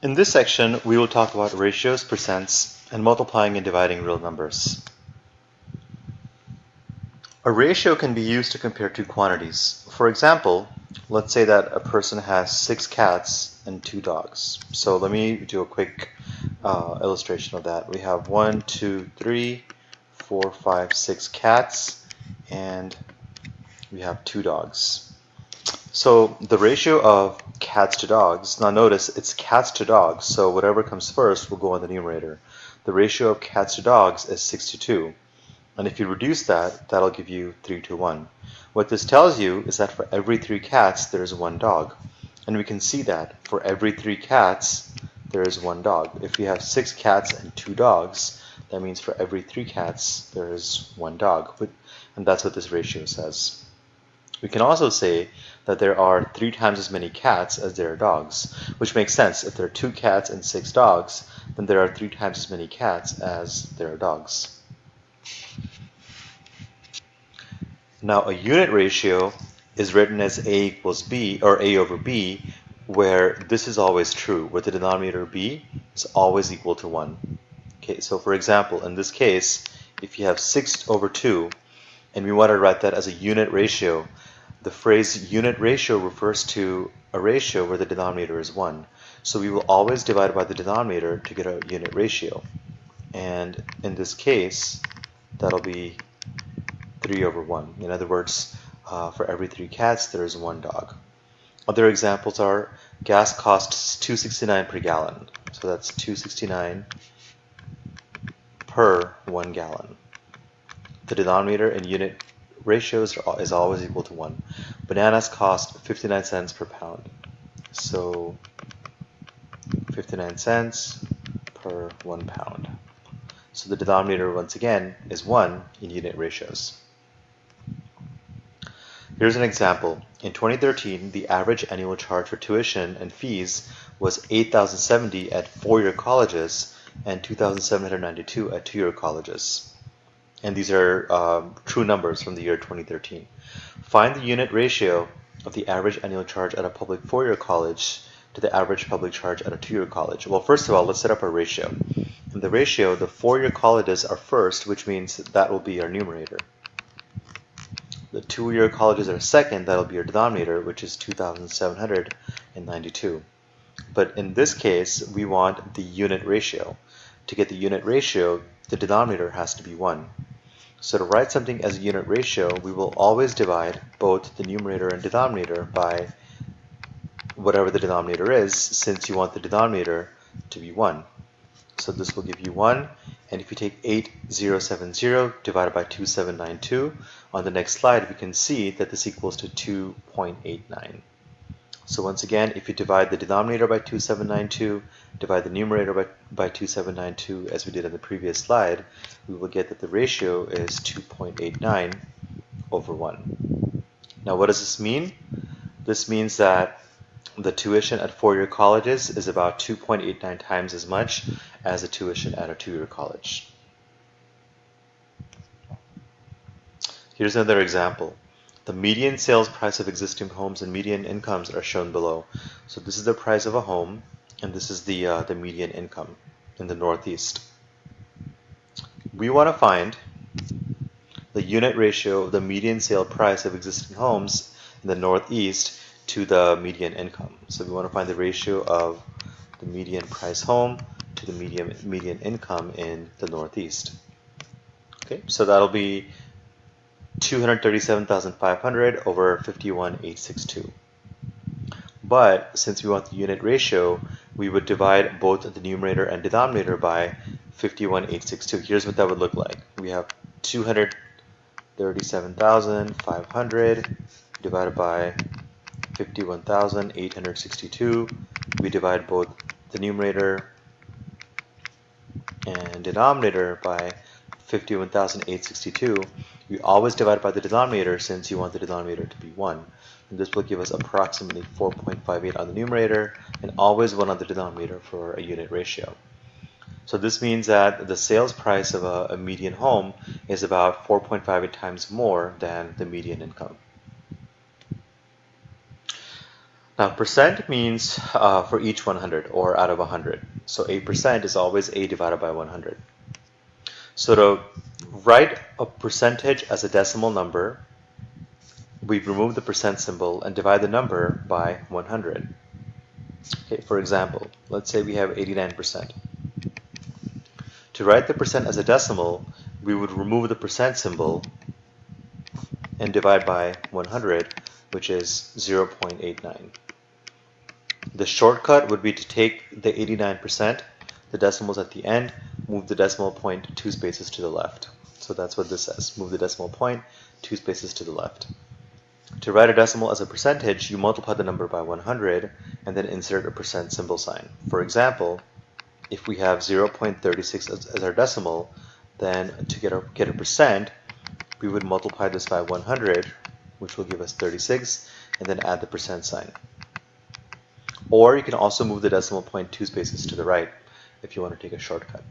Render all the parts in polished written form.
In this section, we will talk about ratios, percents, and multiplying and dividing real numbers. A ratio can be used to compare two quantities. For example, let's say that a person has 6 cats and 2 dogs. So let me do a quick illustration of that. We have 1, 2, 3, 4, 5, 6 cats, and we have 2 dogs. So the ratio of cats to dogs, now notice it's cats to dogs, so whatever comes first will go on the numerator. The ratio of cats to dogs is 6 to 2. And if you reduce that, that'll give you 3 to 1. What this tells you is that for every 3 cats, there is 1 dog. And we can see that for every 3 cats, there is 1 dog. If you have 6 cats and 2 dogs, that means for every 3 cats, there is 1 dog. And that's what this ratio says. We can also say that there are 3 times as many cats as there are dogs, which makes sense. If there are 2 cats and 6 dogs, then there are 3 times as many cats as there are dogs. Now a unit ratio is written as A equals B, or A over B, where this is always true, where the denominator B is always equal to 1. Okay, so for example, in this case, if you have 6 over 2, and we want to write that as a unit ratio, the phrase unit ratio refers to a ratio where the denominator is 1. So we will always divide by the denominator to get a unit ratio. And in this case, that'll be 3 over 1. In other words, for every 3 cats, there is 1 dog. Other examples are gas costs $2.69 per gallon. So that's $2.69 per 1 gallon. The denominator in unit ratios is always equal to 1. Bananas cost 59 cents per pound. So 59 cents per 1 pound. So the denominator, once again, is 1 in unit ratios. Here's an example. In 2013, the average annual charge for tuition and fees was $8,070 at 4-year colleges and $2,792 at 2-year colleges. And these are true numbers from the year 2013. Find the unit ratio of the average annual charge at a public 4-year college to the average public charge at a 2-year college. Well, first of all, let's set up a ratio. In the ratio, the 4-year colleges are first, which means that will be our numerator. The 2-year colleges are second, that'll be our denominator, which is 2,792. But in this case, we want the unit ratio. To get the unit ratio, the denominator has to be 1. So to write something as a unit ratio, we will always divide both the numerator and denominator by whatever the denominator is, since you want the denominator to be 1. So this will give you 1, and if you take 8070 divided by 2792, on the next slide we can see that this equals to 2.89. So once again, if you divide the denominator by 2792, divide the numerator by 2792, as we did in the previous slide, we will get that the ratio is 2.89 over 1. Now what does this mean? This means that the tuition at 4-year colleges is about 2.89 times as much as the tuition at a 2-year college. Here's another example. The median sales price of existing homes and median incomes are shown below. So this is the price of a home, and this is the median income in the Northeast. We want to find the unit ratio of the median sale price of existing homes in the Northeast to the median income. So we want to find the ratio of the median price home to the median income in the Northeast. Okay, so that'll be 237,500 over 51,862. But since we want the unit ratio, we would divide both the numerator and denominator by 51,862. Here's what that would look like. We have 237,500 divided by 51,862. We divide both the numerator and denominator by 51,862. We always divide by the denominator since you want the denominator to be 1. And this will give us approximately 4.58 on the numerator and always 1 on the denominator for a unit ratio. So this means that the sales price of a median home is about 4.58 times more than the median income. Now, percent means for each 100 or out of 100. So 8% is always A divided by 100. So to write a percentage as a decimal number, we remove the percent symbol and divide the number by 100. Okay, for example, let's say we have 89%. To write the percent as a decimal, we would remove the percent symbol and divide by 100, which is 0.89. The shortcut would be to take the 89%, the decimals at the end, move the decimal point 2 spaces to the left. So that's what this says, move the decimal point 2 spaces to the left. To write a decimal as a percentage, you multiply the number by 100 and then insert a percent symbol sign. For example, if we have 0.36 as our decimal, then to get a percent, we would multiply this by 100, which will give us 36, and then add the percent sign. Or you can also move the decimal point 2 spaces to the right if you want to take a shortcut.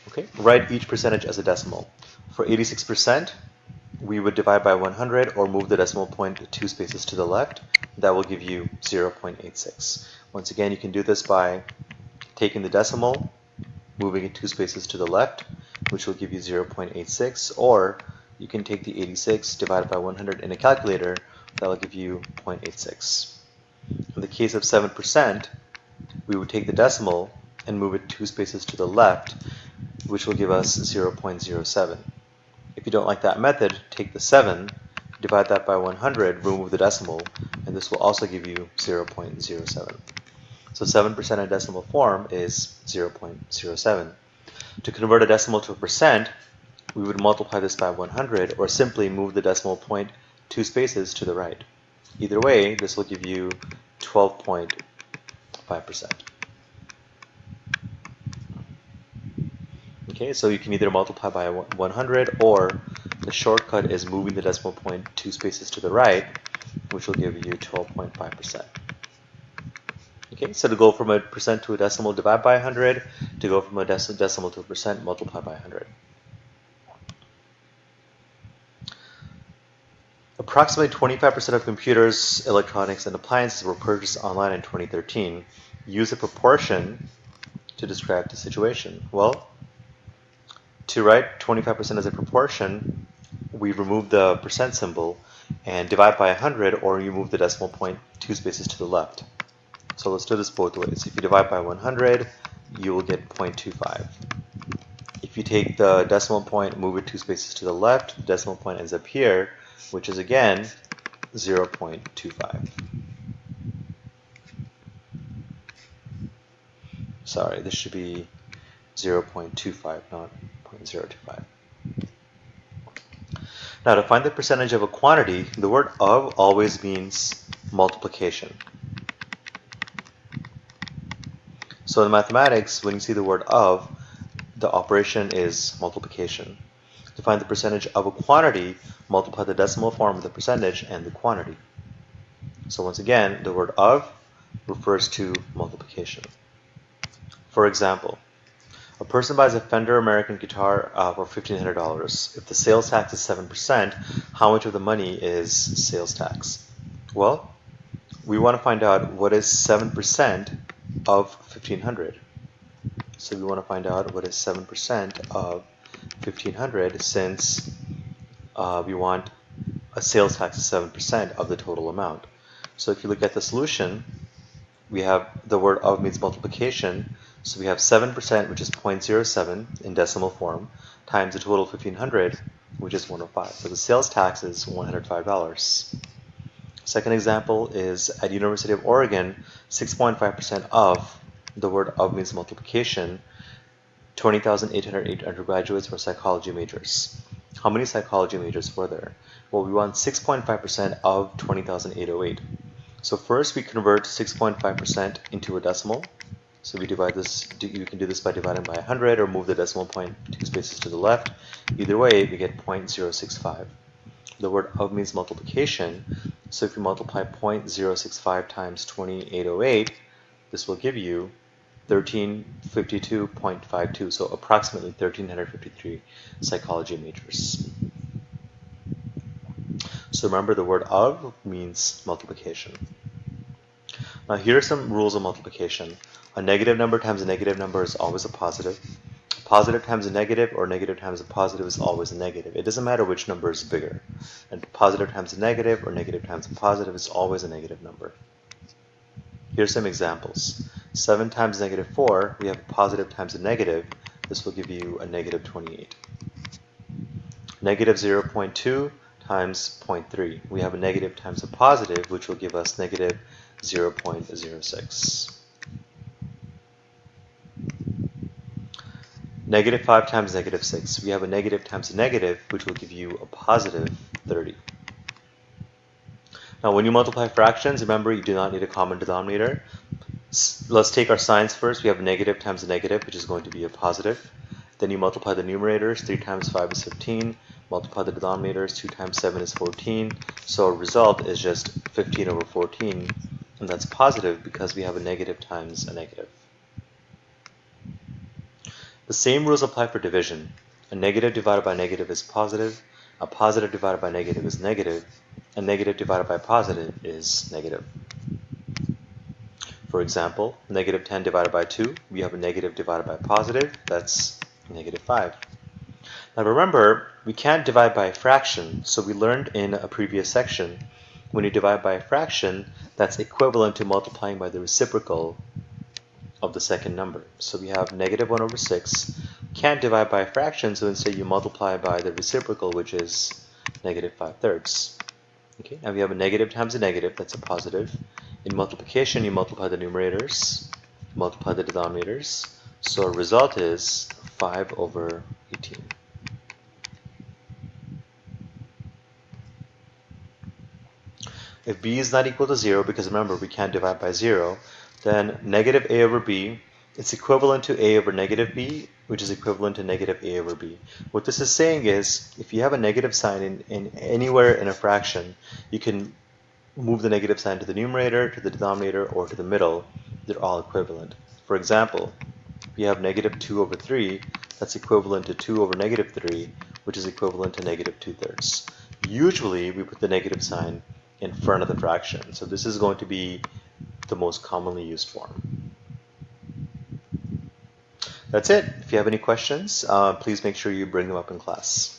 Okay, write each percentage as a decimal. For 86%, we would divide by 100 or move the decimal point 2 spaces to the left. That will give you 0.86. Once again, you can do this by taking the decimal, moving it 2 spaces to the left, which will give you 0.86, or you can take the 86 divided by 100 in a calculator, that will give you 0.86. In the case of 7%, we would take the decimal and move it 2 spaces to the left, which will give us 0.07. If you don't like that method, take the 7, divide that by 100, remove the decimal, and this will also give you 0.07. So 7% in decimal form is 0.07. To convert a decimal to a percent, we would multiply this by 100 or simply move the decimal point 2 spaces to the right. Either way, this will give you 12.5%. Okay, so you can either multiply by 100 or the shortcut is moving the decimal point 2 spaces to the right, which will give you 12.5%. Okay, so to go from a percent to a decimal, divide by 100. To go from a decimal to a percent, multiply by 100. Approximately 25% of computers, electronics, and appliances were purchased online in 2013. Use a proportion to describe the situation. Well, to write 25% as a proportion, we remove the percent symbol and divide by 100, or you move the decimal point 2 spaces to the left. So let's do this both ways. If you divide by 100, you will get 0.25. If you take the decimal point, move it 2 spaces to the left, the decimal point ends up here, which is again 0.25. Sorry, this should be 0.25, not 0.025. Now, to find the percentage of a quantity, the word of always means multiplication. So in mathematics, when you see the word of, the operation is multiplication. To find the percentage of a quantity, multiply the decimal form of the percentage and the quantity. So once again, the word of refers to multiplication. For example, a person buys a Fender American guitar for $1,500. If the sales tax is 7%, how much of the money is sales tax? Well, we want to find out what is 7% of 1,500. So we want to find out what is 7% of 1,500 since we want a sales tax of 7% of the total amount. So if you look at the solution, we have the word of means multiplication. So we have 7%, which is 0.07 in decimal form, times the total 1,500, which is 105. So the sales tax is $105. Second example is at University of Oregon, 6.5% of the word of means multiplication, 20,808 undergraduates were psychology majors. How many psychology majors were there? Well, we want 6.5% of 20,808. So first we convert 6.5% into a decimal. So we divide this, you can do this by dividing by 100 or move the decimal point 2 spaces to the left. Either way, we get 0.065. The word of means multiplication. So if you multiply 0.065 times 2808, this will give you 1352.52, so approximately 1,353 psychology majors. So remember, the word of means multiplication. Now here are some rules of multiplication. A negative number times a negative number is always a positive. A positive times a negative or negative times a positive is always a negative. It doesn't matter which number is bigger. And positive times a negative or negative times a positive is always a negative number. Here's some examples. 7 times negative 4, we have a positive times a negative. This will give you a negative 28. Negative 0.2 times 0.3. We have a negative times a positive, which will give us negative 0.06. Negative 5 times negative 6. We have a negative times a negative, which will give you a positive 30. Now, when you multiply fractions, remember you do not need a common denominator. Let's take our signs first. We have a negative times a negative, which is going to be a positive. Then you multiply the numerators. 3 times 5 is 15. Multiply the denominators. 2 times 7 is 14. So our result is just 15 over 14. And that's positive because we have a negative times a negative. The same rules apply for division. A negative divided by negative is positive. A positive divided by negative is negative. A negative divided by positive is negative. For example, negative 10 divided by 2, we have a negative divided by positive, that's negative 5. Now remember, we can't divide by a fraction, so we learned in a previous section, when you divide by a fraction, that's equivalent to multiplying by the reciprocal of the second number. So we have negative 1 over 6. Can't divide by a fraction, so instead you multiply by the reciprocal, which is negative 5/3. Okay, now we have a negative times a negative, that's a positive. In multiplication, you multiply the numerators, multiply the denominators. So our result is 5 over 18. If b is not equal to 0, because remember we can't divide by 0, then negative a over b is equivalent to a over negative b, which is equivalent to negative a over b. What this is saying is, if you have a negative sign in anywhere in a fraction, you can move the negative sign to the numerator, to the denominator, or to the middle. They're all equivalent. For example, if you have negative 2 over 3, that's equivalent to 2 over negative 3, which is equivalent to negative 2/3. Usually, we put the negative sign in front of the fraction. So this is going to be the most commonly used form. That's it. If you have any questions, please make sure you bring them up in class.